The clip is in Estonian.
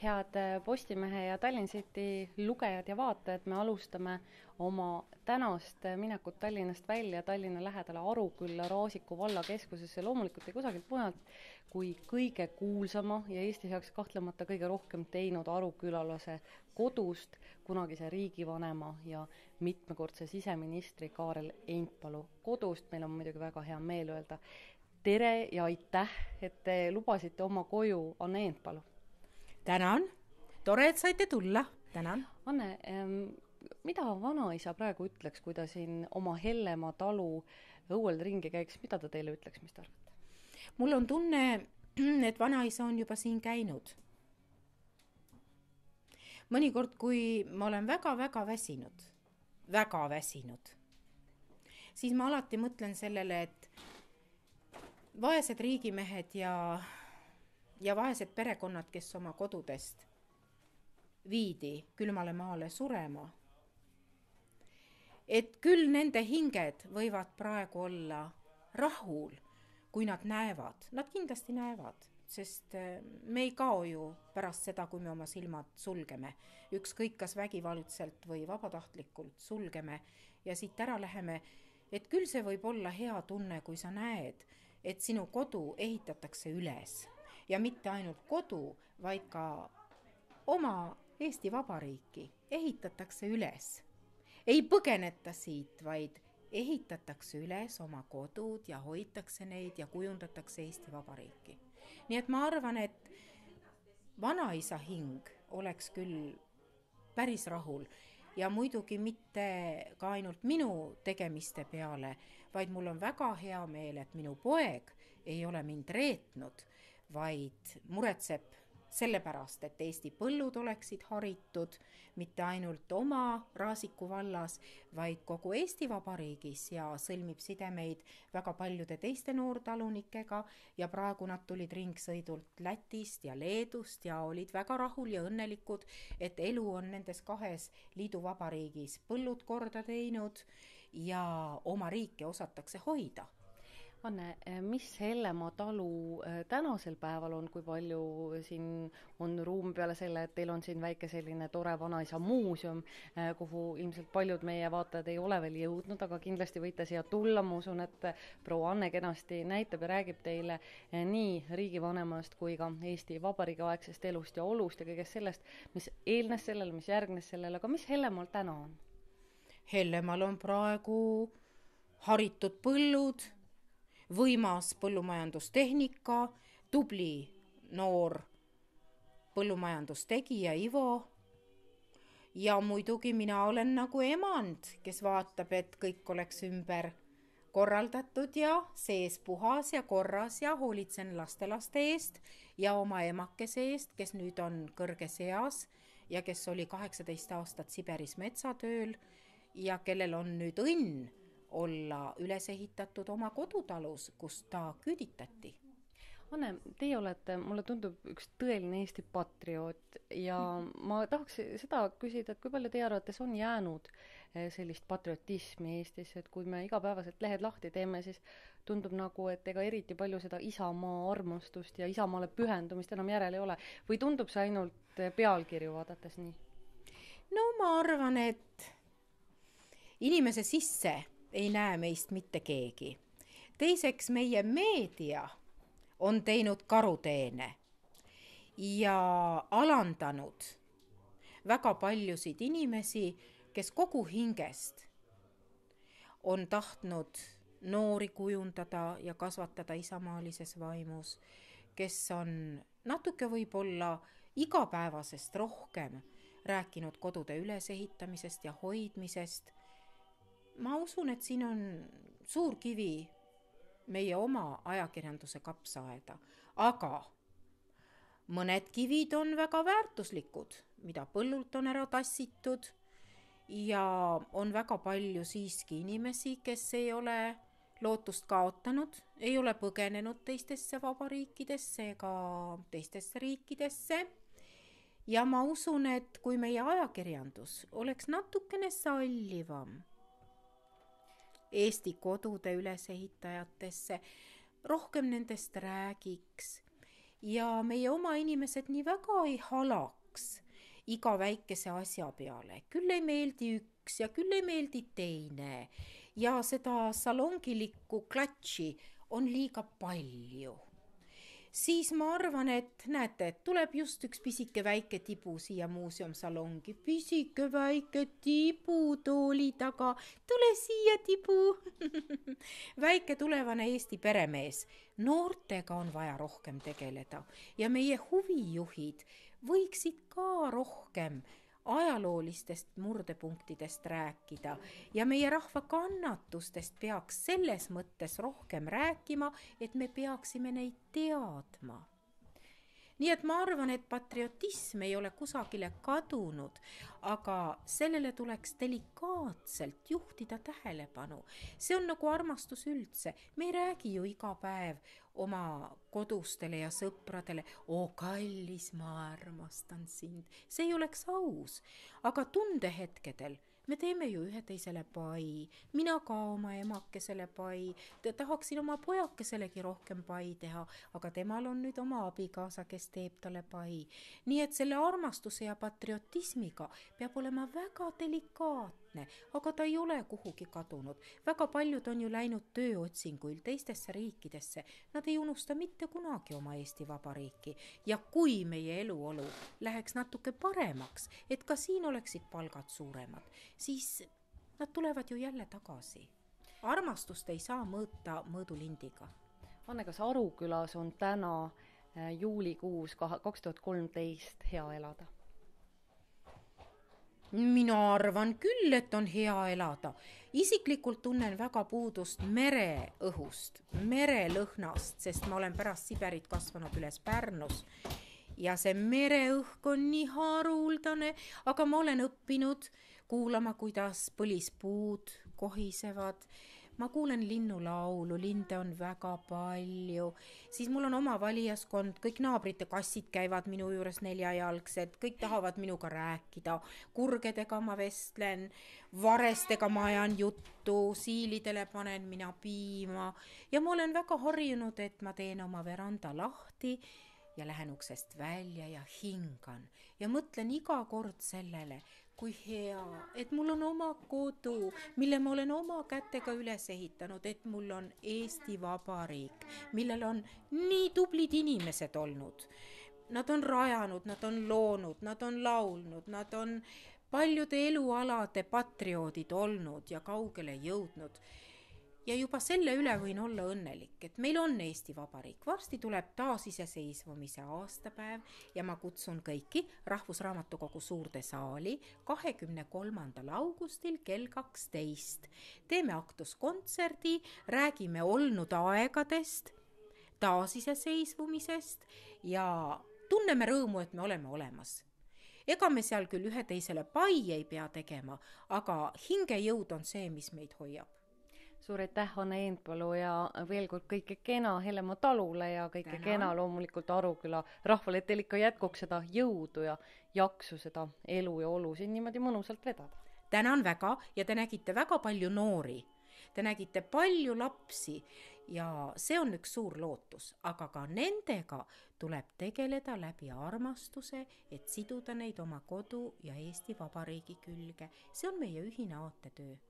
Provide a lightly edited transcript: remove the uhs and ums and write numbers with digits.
Head Postimehe ja Tallinn City lugejad ja vaatajad, me alustame oma tänast minekut Tallinnast välja Tallinna lähedale Arukülla Raasiku vallakeskusesse, loomulikult ei kusagilt mujalt kui kõige kuulsama ja Eesti heaks kahtlemata kõige rohkem teinud arukülalase kodust, kunagise riigivanema ja mitmekordse siseministri Kaarel Einpalu kodust. Meil on muidugi väga hea meel öelda tere ja aitäh, et te lubasite oma koju Anne Einpalu. Tänan, tore, et saite tulla, tänan. Anne, mida vanaisa praegu ütleks, kui ta siin oma Hellemaa talu õuel ringi käiks, mida ta teile ütleks, mis te arvate? Mul on tunne, et vanaisa on juba siin käinud. Mõnikord, kui ma olen väga väsinud, siis ma alati mõtlen sellele, et vaesed riigimehed ja vaesed perekonnad, kes oma kodudest viidi külmale maale surema, et küll nende hinged võivad praegu olla rahul, kui nad näevad. Nad kindlasti näevad, sest me ei kao ju pärast seda, kui me oma silmad sulgeme. Ükskõik kas vägivaldselt või vabatahtlikult sulgeme ja siit ära läheme, et küll see võib olla hea tunne, kui sa näed, et sinu kodu ehitatakse üles. Ja mitte ainult kodu, vaid ka oma Eesti Vabariiki ehitatakse üles. Ei põgeneta siit, vaid ehitatakse üles oma kodud ja hoitakse neid ja kujundatakse Eesti Vabariiki. Nii et ma arvan, et vanaisa hing oleks küll päris rahul ja muidugi mitte ka ainult minu tegemiste peale, vaid mul on väga hea meel, et minu poeg ei ole mind reetnud, vaid muretseb sellepärast, et Eesti põllud oleksid haritud, mitte ainult oma Raasiku vallas, vaid kogu Eesti Vabariigis ja sõlmib sidemeid väga paljude teiste noortalunikega ja praegu nad tulid ringsõidult Lätist ja Leedust ja olid väga rahul ja õnnelikud, et elu on nendes kahes liiduvabariigis põllud korda teinud ja oma riike osatakse hoida. Anne, mis Hellemaa talu tänasel päeval on, kui palju siin on ruum peale selle, et teil on siin väike selline tore vanaisa muuseum, kuhu ilmselt paljud meie vaatajad ei ole veel jõudnud, aga kindlasti võite siia tulla. Ma usun, et proua Anne kenasti näitab ja räägib teile nii riigivanemast kui ka Eesti Vabariigi aegsest elust ja olust ja kõigest sellest, mis eelnes sellele, mis järgnes sellele, aga mis Hellemaal täna on? Hellemaal on praegu haritud põllud, võimas põllumajandustehnika, tubli noor põllumajandustegija Ivo ja muidugi mina olen nagu emand, kes vaatab, et kõik oleks ümber korraldatud ja sees puhas ja korras ja hoolitsen lastelaste eest ja oma emakese eest, kes nüüd on kõrges eas ja kes oli 18 aastat Siberis metsatööl ja kellel on nüüd õnn olla üles ehitatud oma kodutalus, kus ta küüditati. Anne, teie olete, mulle tundub, üks tõeline Eesti patrioot ja ma tahaks seda küsida, et kui palju teie arvates on jäänud sellist patriotismi Eestis, et kui me igapäevaselt lehed lahti teeme, siis tundub nagu, et ega eriti palju seda isamaa armastust ja isamaale pühendumist enam järele ei ole. Või tundub see ainult pealkirju vaadates nii? No ma arvan, et inimese sisse ei näe meist mitte keegi. Teiseks, meie meedia on teinud karuteene ja alandanud väga paljusid inimesi, kes kogu hingest on tahtnud noori kujundada ja kasvatada isamaalises vaimus, kes on natuke võib-olla igapäevasest rohkem rääkinud kodude ülesehitamisest ja hoidmisest. Ma usun, et siin on suur kivi meie oma ajakirjanduse kapsaaeda, aga mõned kivid on väga väärtuslikud, mida põllult on ära tassitud ja on väga palju siiski inimesi, kes ei ole lootust kaotanud, ei ole põgenenud teistesse vabariikidesse ega teistesse riikidesse. Ja ma usun, et kui meie ajakirjandus oleks natukene sallivam Eesti kodude ülesehitajatesse, rohkem nendest räägiks ja meie oma inimesed nii väga ei halaks iga väikese asja peale. Küll ei meeldi üks ja küll ei meeldi teine ja seda salongilikku klatši on liiga palju. Siis ma arvan, et näete, et tuleb just üks pisike väike tibu siia muuseumsalongi. Pisike väike tibu tooli taga. Tule siia, tibu. Väike tulevane Eesti peremees. Noortega on vaja rohkem tegeleda ja meie huvijuhid võiksid ka rohkem ajaloolistest murdepunktidest rääkida ja meie rahva kannatustest peaks selles mõttes rohkem rääkima, et me peaksime neid teadma. Nii et ma arvan, et patriotism ei ole kusagile kadunud, aga sellele tuleks delikaatselt juhtida tähelepanu. See on nagu armastus üldse. Me ei räägi ju iga päev oma kodustele ja sõpradele, kallis, ma armastan sind. See ei oleks aus, aga tundehetkedel me teeme ju ühe teisele pai, mina ka oma emakesele pai, tahaksin oma pojakeselegi rohkem pai teha, aga temal on nüüd oma abikaasa, kes teeb talle pai. Nii et selle armastuse ja patriotismiga peab olema väga delikaatne, aga ta ei ole kuhugi kadunud. Väga paljud on ju läinud tööotsinguil teistesse riikidesse, nad ei unusta mitte kunagi oma Eesti Vabariiki ja kui meie eluolu läheks natuke paremaks, et ka siin oleksid palgad suuremad, siis nad tulevad ju jälle tagasi. Armastust ei saa mõõta mõõdulindiga. Anne, kas Arukülas on täna juulikuus 2013 hea elada? Mina arvan küll, et on hea elada. Isiklikult tunnen väga puudust mereõhust, merelõhnast, sest ma olen pärast Siberit kasvanud üles Pärnus. Ja see mereõhk on nii haruldane, aga ma olen õppinud kuulama, kuidas põlispuud kohisevad. Ma kuulen linnulaulu, linde on väga palju. Siis mul on oma valijaskond, kõik naabrite kassid käivad minu juures neljajalgsed, kõik tahavad minuga rääkida. Kurgedega ma vestlen, varestega ma ajan juttu, siilidele panen mina piima. Ja ma olen väga harjunud, et ma teen oma veranda lahti ja lähen uksest välja ja hingan. Ja mõtlen iga kord sellele, kui hea, et mul on oma kodu, mille ma olen oma kätega üles ehitanud, et mul on Eesti Vabariik, millel on nii tublid inimesed olnud. Nad on rajanud, nad on loonud, nad on laulnud, nad on paljude elualade patrioodid olnud ja kaugele jõudnud. Ja juba selle üle võin olla õnnelik, et meil on Eesti Vabariik. Varsti tuleb taasiseseisvumise aastapäev ja ma kutsun kõiki Rahvusraamatukogu suurde saali 23. augustil kell 12. Teeme aktuskontserdi, räägime olnud aegadest, taasiseseisvumisest ja tunneme rõõmu, et me oleme olemas. Ega me seal küll ühe teisele pai ei pea tegema, aga hingejõud on see, mis meid hoiab. Suur aitäh, Anne Eenpalu, ja veel kord kõike kena Hellemaa talule ja kõike kena loomulikult Aruküla rahvale, et teil ikka jätkuks seda jõudu ja jaksu seda elu ja olu siin niimoodi mõnusalt vedada. Tänan väga ja te nägite väga palju noori. Te nägite palju lapsi ja see on üks suur lootus, aga ka nendega tuleb tegeleda läbi armastuse, et siduda neid oma kodu ja Eesti Vabariigi külge. See on meie ühine aatetöö.